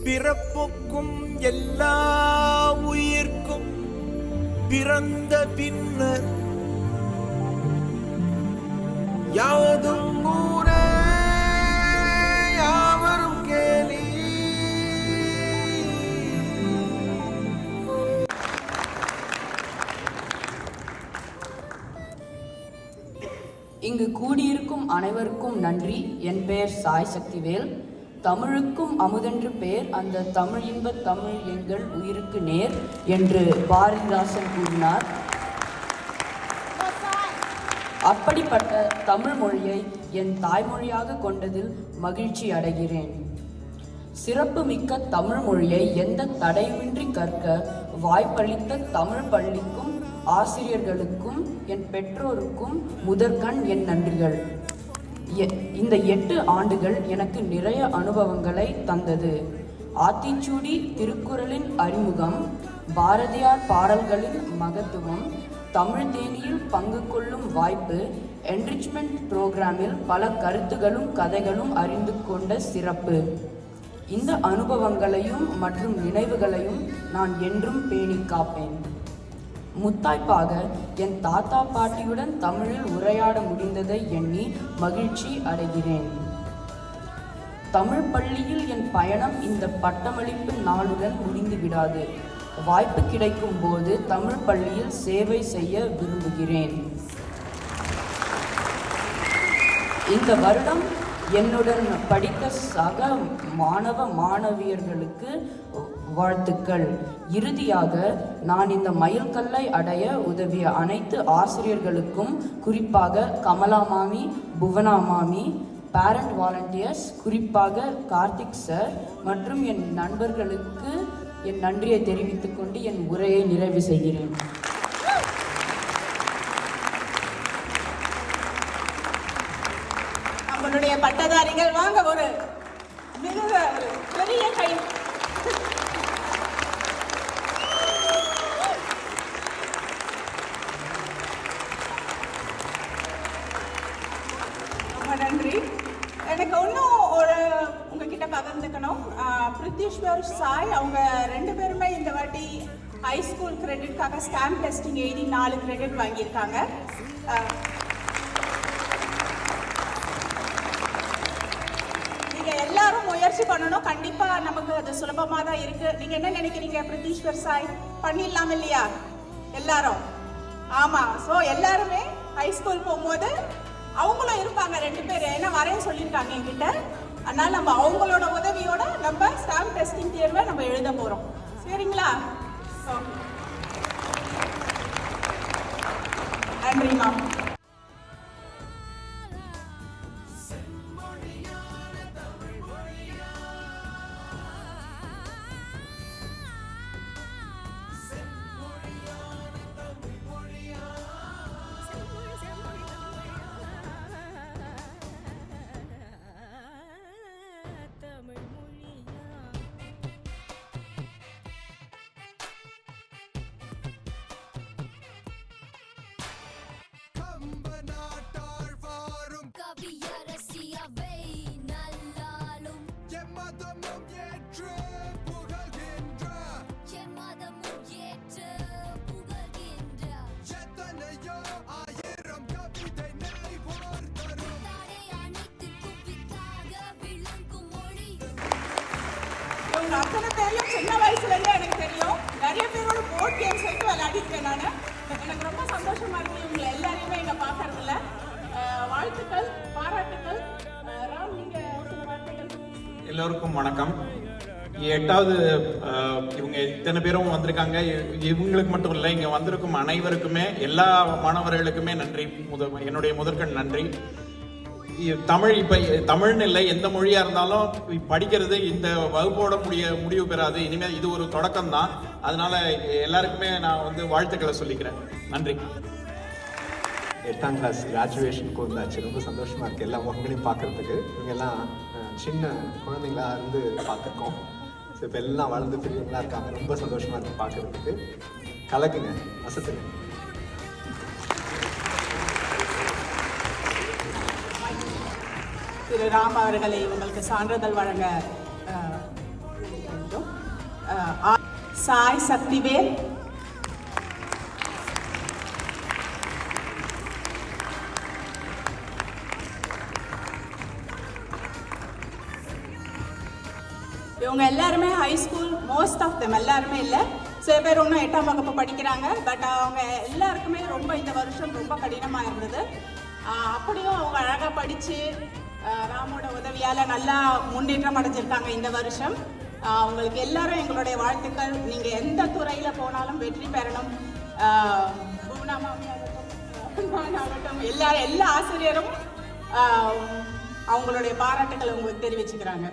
பிறப்புக்கும் எல்லா உயிர்க்கும் பிறந்த பின்னர் யாவதும் ஊரே யாவரும் கேலி. இங்கு கூடியிருக்கும் அனைவருக்கும் நன்றி. என் பெயர் சாய் சக்திவேல். தமிழுக்கும் அமுதென்று பெயர், அந்த தமிழ் இன்ப தமிழ் எங்கள் உயிருக்கு நேர் என்று பாரதிதாசன் கூறினார். அப்படிப்பட்ட தமிழ் மொழியை என் தாய்மொழியாக கொண்டதில் மகிழ்ச்சி அடைகிறேன். சிறப்பு மிக்க தமிழ் மொழியை எந்த தடையுமின்றி கற்க வாய்ப்பளித்த தமிழ் பள்ளிக்கும் ஆசிரியர்களுக்கும் என் பெற்றோருக்கும் முதற்கண் என் நன்றிகள். இந்த 8 ஆண்டுகள் எனக்கு நிறைய அனுபவங்களை தந்தது. ஆத்திச்சூடி திருக்குறளின் அறிமுகம், பாரதியார் பாடல்களின் மகத்துவம், தமிழ் தேனியில் பங்கு கொள்ளும் வாய்ப்பு, என்ரிச்மெண்ட் புரோகிராமில் பல கருத்துகளும் கதைகளும் அறிந்து கொண்ட சிறப்பு. இந்த அனுபவங்களையும் மற்றும் நினைவுகளையும் நான் என்றும் பேணி காப்பேன். முத்தாய்ப்பாக என் தாத்தா பாட்டியுடன் தமிழில் உரையாட முடிந்ததை எண்ணி மகிழ்ச்சி அடைகிறேன். தமிழ் பள்ளியில் என் பயணம் இந்த பட்டமளிப்பு நாளுடன் முடிந்து விடாது. வாய்ப்பு கிடைக்கும் போது தமிழ் பள்ளியில் சேவை செய்ய விரும்புகிறேன். இந்த வருடம் என்னுடன் படித்த சக மாணவ மாணவியர்களுக்கு வாழ்த்துக்கள். இறுதியாக நான் இந்த மைல்கல்லை அடைய உதவிய அனைத்து ஆசிரியர்களுக்கும், குறிப்பாக கமலா மாமி, புவனா மாமி, பேரண்ட் வாலண்டியர்ஸ், குறிப்பாக கார்த்திக் சார் மற்றும் என் நண்பர்களுக்கு என் நன்றியை தெரிவித்துக் கொண்டு என் உரையை நிறைவு செய்கிறேன். நம்மளுடைய பட்டதாரிகள் வாங்க, ஒரு பெரிய கை. ரொம்ப நன்றி. எனக்கு இன்னும் உங்ககிட்ட பகிர்ந்துக்கணும். பிரித்திஷ்வர் சாய் அவங்க 2 பேருமே இந்த வாட்டி ஹைஸ்கூல் கிரெடிட்காக ஸ்டாம்ப் டெஸ்டிங் எழுதி 4 கிரெடிட் வாங்கியிருக்காங்க. எல்லாரும் முயற்சி பண்ணணும். கண்டிப்பா நமக்கு அது சுலபமா தான் இருக்கு. நீங்க என்ன நினைக்கிறீங்க பிரித்திஷ்வர் சாய்? பண்ணிடலாம் இல்லையா எல்லாரும்? ஆமா. ஸோ எல்லாருமே ஹைஸ்கூல் போகும்போது அவங்களும் இருப்பாங்க 2 பேர், ஏன்னா வரேன்னு சொல்லியிருக்காங்க என்கிட்ட. அதனால நம்ம அவங்களோட உதவியோட நம்ம ஸ்டாம்ப் டெஸ்டிங் தேர்வை நம்ம எழுத போறோம். சரிங்களா? நன்றி மேம். அத்தனை பேரையும் சின்ன வயசுலேருந்தே எனக்கு தெரியும். நிறைய பேரோட போர்ட் கேம்ஸ் வரைக்கும் விளையாடிருக்கேன் நான். எனக்கு ரொம்ப சந்தோஷமா இருக்கு இவங்களை எல்லாரையுமே இங்கே பார்க்கறதுல. வாழ்த்துக்கள், பாராட்டுக்கள். ராம், நீங்க சில வார்த்தைகள். எல்லோருக்கும் வணக்கம். 8வது இவங்க இத்தனை பேரும் வந்திருக்காங்க. இவங்களுக்கு மட்டும் இல்லை, இங்கே வந்திருக்கும் அனைவருக்குமே, எல்லா மாணவர்களுக்குமே நன்றி. என்னுடைய முதற்கண் நன்றி. தமிழ் இப்போ தமிழ்னு இல்லை, எந்த மொழியாக இருந்தாலும் படிக்கிறது இந்த வகுப்போட முடிவு பெறாது. இனிமேல் இது ஒரு தொடக்கம் தான். அதனால எல்லாருக்குமே நான் வாழ்த்துக்களை சொல்லிக்கிறேன். நன்றி. 8ஆம் கிளாஸ் கிராஜுவேஷனுக்கு வந்தாச்சு. ரொம்ப சந்தோஷமா இருக்கு எல்லா முகங்களையும் பார்க்கறதுக்கு. இவங்கெல்லாம் சின்ன குழந்தைங்களா இருந்து பார்த்துருக்கோம். ஸோ இப்போ எல்லாம் வளர்ந்து பெரியவங்களா இருக்காங்க. ரொம்ப சந்தோஷமா இருக்கு பார்க்கறதுக்கு. கலக்குங்க, அசத்துங்க. திரு ராம் அவர்களை உங்களுக்கு சான்றிதழ் வழங்க சாய் சக்திவேல், இவங்க எல்லாருமே high school, most of them எல்லாருமே இல்லை, சில பேர் இன்னும் 8ஆம் வகுப்பு படிக்கிறாங்க. பட் அவங்க எல்லாருக்குமே ரொம்ப இந்த வருஷம் ரொம்ப கடினமாக இருந்தது. அப்படியும் அவங்க அழகாக படித்து ராமோட உதவியால் நல்லா முன்னேற்றம் அடைஞ்சிருக்காங்க இந்த வருஷம். அவங்களுக்கு எல்லாரும் எங்களுடைய வாழ்த்துக்கள். நீங்கள் எந்த துறையில் போனாலும் வெற்றி பெறணும். பூனா மாமியாகட்டும் எல்லா ஆசிரியரும் அவங்களுடைய பாராட்டுக்களை உங்களுக்கு தெரிவிச்சுக்கிறாங்க.